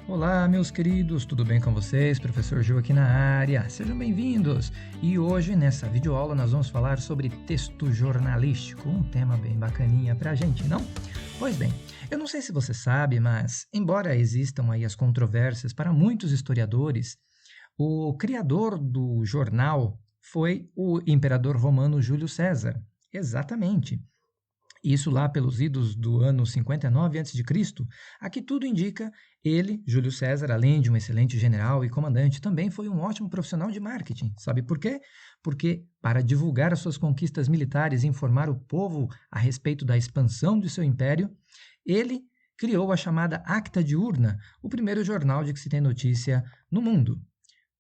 Olá, meus queridos, tudo bem com vocês? Professor Gil aqui na área. Sejam bem-vindos! E hoje, nessa videoaula, nós vamos falar sobre texto jornalístico, um tema bem bacaninha pra gente, não? Pois bem, eu não sei se você sabe, mas, embora existam aí as controvérsias para muitos historiadores, o criador do jornal foi o imperador romano Júlio César. Exatamente. Isso lá pelos idos do ano 59 a.C. Aqui tudo indica ele, Júlio César, além de um excelente general e comandante, também foi um ótimo profissional de marketing. Sabe por quê? Porque para divulgar as suas conquistas militares e informar o povo a respeito da expansão de seu império, ele criou a chamada Acta Diurna, o primeiro jornal de que se tem notícia no mundo.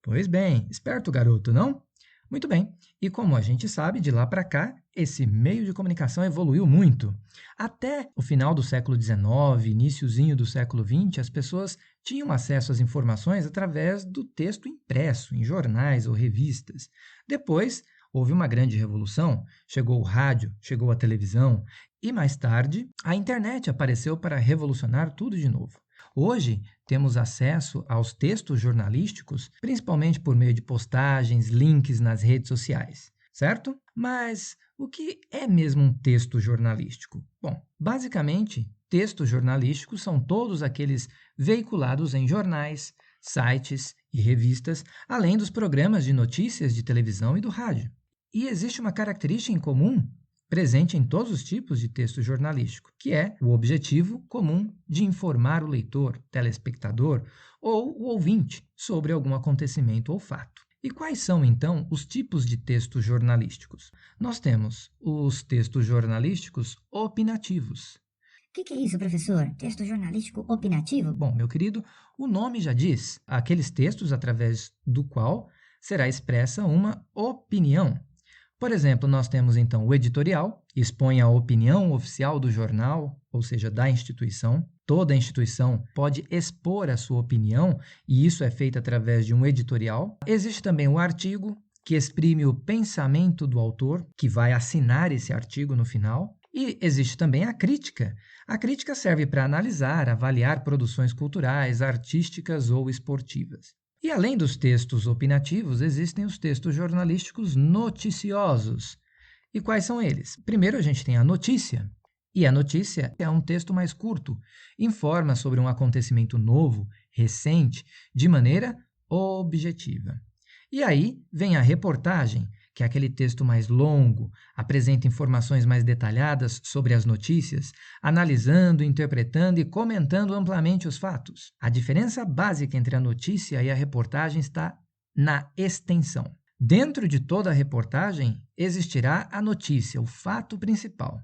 Pois bem, esperto garoto, não? Muito bem, e como a gente sabe, de lá para cá, esse meio de comunicação evoluiu muito. Até o final do século XIX, iniciozinho do século XX, as pessoas tinham acesso às informações através do texto impresso, em jornais ou revistas. Depois, houve uma grande revolução, chegou o rádio, chegou a televisão, e mais tarde, a internet apareceu para revolucionar tudo de novo. Hoje, temos acesso aos textos jornalísticos, principalmente por meio de postagens, links nas redes sociais, certo? Mas o que é mesmo um texto jornalístico? Bom, basicamente, textos jornalísticos são todos aqueles veiculados em jornais, sites e revistas, além dos programas de notícias de televisão e do rádio. E existe uma característica em comum presente em todos os tipos de texto jornalístico, que é o objetivo comum de informar o leitor, telespectador ou o ouvinte sobre algum acontecimento ou fato. E quais são, então, os tipos de textos jornalísticos? Nós temos os textos jornalísticos opinativos. Que é isso, professor? Texto jornalístico opinativo? Bom, meu querido, o nome já diz, aqueles textos através do qual será expressa uma opinião. Por exemplo, nós temos então o editorial, expõe a opinião oficial do jornal, ou seja, da instituição. Toda instituição pode expor a sua opinião e isso é feito através de um editorial. Existe também o artigo, que exprime o pensamento do autor, que vai assinar esse artigo no final. E existe também a crítica. A crítica serve para analisar, avaliar produções culturais, artísticas ou esportivas. E além dos textos opinativos, existem os textos jornalísticos noticiosos. E quais são eles? Primeiro, a gente tem a notícia. E a notícia é um texto mais curto, informa sobre um acontecimento novo, recente, de maneira objetiva. E aí vem a reportagem, que é aquele texto mais longo, apresenta informações mais detalhadas sobre as notícias, analisando, interpretando e comentando amplamente os fatos. A diferença básica entre a notícia e a reportagem está na extensão. Dentro de toda a reportagem existirá a notícia, o fato principal.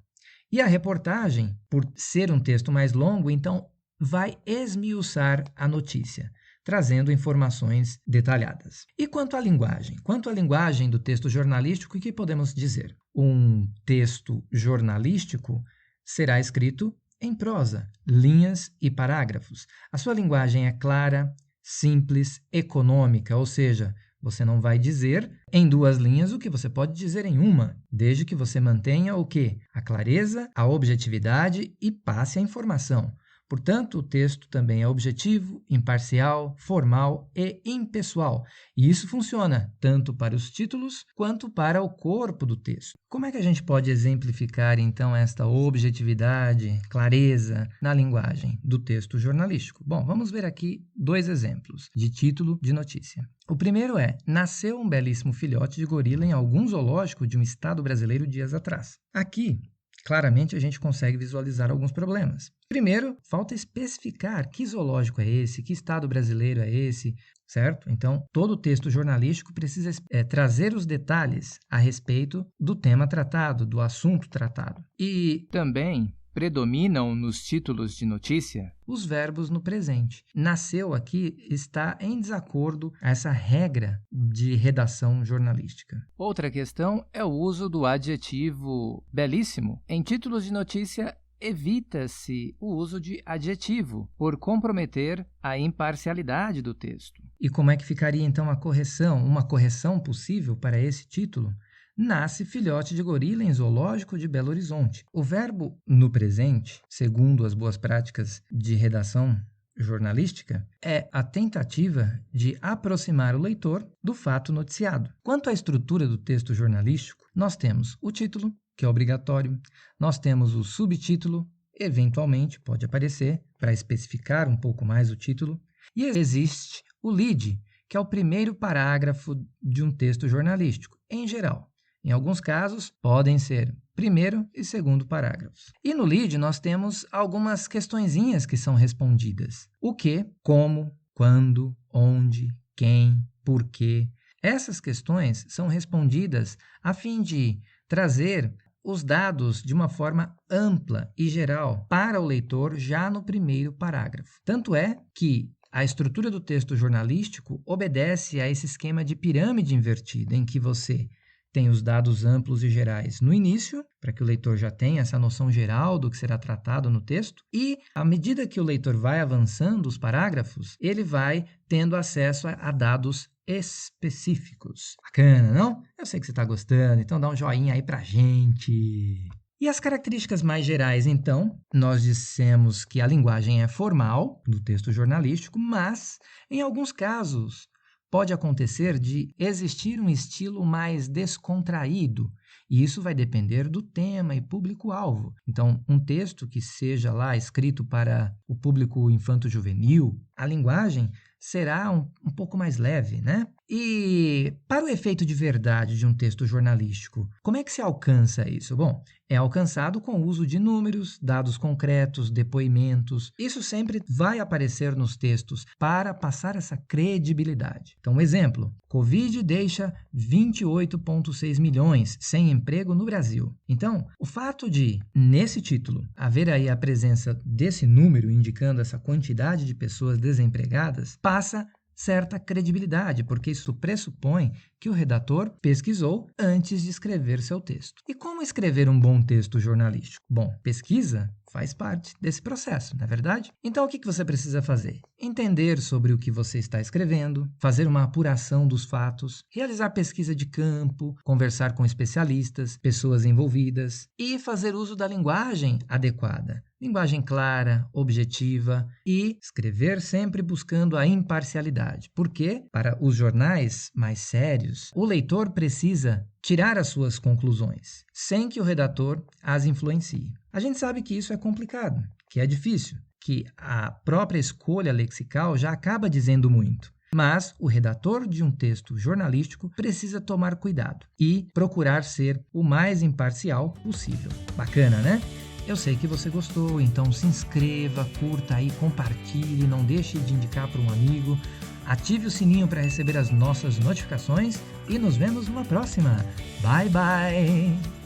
E a reportagem, por ser um texto mais longo, então vai esmiuçar a notícia, trazendo informações detalhadas. E quanto à linguagem? Quanto à linguagem do texto jornalístico, o que podemos dizer? Um texto jornalístico será escrito em prosa, linhas e parágrafos. A sua linguagem é clara, simples, econômica, ou seja, você não vai dizer em 2 linhas o que você pode dizer em uma, desde que você mantenha o quê? A clareza, a objetividade e passe a informação. Portanto, o texto também é objetivo, imparcial, formal e impessoal. E isso funciona tanto para os títulos quanto para o corpo do texto. Como é que a gente pode exemplificar, então, esta objetividade, clareza na linguagem do texto jornalístico? Bom, vamos ver aqui 2 exemplos de título de notícia. O primeiro é: nasceu um belíssimo filhote de gorila em algum zoológico de um estado brasileiro dias atrás. Aqui, claramente, a gente consegue visualizar alguns problemas. Primeiro, falta especificar que zoológico é esse, que estado brasileiro é esse, certo? Então, todo o texto jornalístico precisa trazer os detalhes a respeito do tema tratado, do assunto tratado. E também predominam nos títulos de notícia os verbos no presente. Nasceu aqui está em desacordo a essa regra de redação jornalística. Outra questão é o uso do adjetivo belíssimo. Em títulos de notícia, evita-se o uso de adjetivo, por comprometer a imparcialidade do texto. E como é que ficaria então a correção? Uma correção possível para esse título? Nasce filhote de gorila em zoológico de Belo Horizonte. O verbo no presente, segundo as boas práticas de redação jornalística é a tentativa de aproximar o leitor do fato noticiado. Quanto à estrutura do texto jornalístico, nós temos o título, que é obrigatório, nós temos o subtítulo, eventualmente pode aparecer para especificar um pouco mais o título, e existe o lead, que é o primeiro parágrafo de um texto jornalístico, em geral. Em alguns casos, podem ser primeiro e segundo parágrafos. E no lead nós temos algumas questõezinhas que são respondidas. O que, como, quando, onde, quem, por quê. Essas questões são respondidas a fim de trazer os dados de uma forma ampla e geral para o leitor já no primeiro parágrafo. Tanto é que a estrutura do texto jornalístico obedece a esse esquema de pirâmide invertida, em que você tem os dados amplos e gerais no início, para que o leitor já tenha essa noção geral do que será tratado no texto, e à medida que o leitor vai avançando os parágrafos, ele vai tendo acesso a dados específicos. Bacana, não? Eu sei que você está gostando, então dá um joinha aí pra gente. E as características mais gerais, então, nós dissemos que a linguagem é formal do texto jornalístico, mas, em alguns casos, pode acontecer de existir um estilo mais descontraído, e isso vai depender do tema e público-alvo. Então, um texto que seja lá escrito para o público infanto-juvenil, a linguagem será um pouco mais leve, né? E para o efeito de verdade de um texto jornalístico, como é que se alcança isso? Bom, é alcançado com o uso de números, dados concretos, depoimentos. Isso sempre vai aparecer nos textos para passar essa credibilidade. Então, um exemplo: Covid deixa 28,6 milhões sem emprego no Brasil. Então, o fato de, nesse título, haver aí a presença desse número indicando essa quantidade de pessoas desempregadas, passa certa credibilidade, porque isso pressupõe que o redator pesquisou antes de escrever seu texto. E como escrever um bom texto jornalístico? Bom, pesquisa faz parte desse processo, não é verdade? Então, o que você precisa fazer? Entender sobre o que você está escrevendo, fazer uma apuração dos fatos, realizar pesquisa de campo, conversar com especialistas, pessoas envolvidas e fazer uso da linguagem adequada. Linguagem clara, objetiva e escrever sempre buscando a imparcialidade. Porque, para os jornais mais sérios, o leitor precisa tirar as suas conclusões, sem que o redator as influencie. A gente sabe que isso é complicado, que é difícil, que a própria escolha lexical já acaba dizendo muito. Mas o redator de um texto jornalístico precisa tomar cuidado e procurar ser o mais imparcial possível. Bacana, né? Eu sei que você gostou, então se inscreva, curta aí, compartilhe, não deixe de indicar para um amigo, ative o sininho para receber as nossas notificações e nos vemos numa próxima. Bye, bye!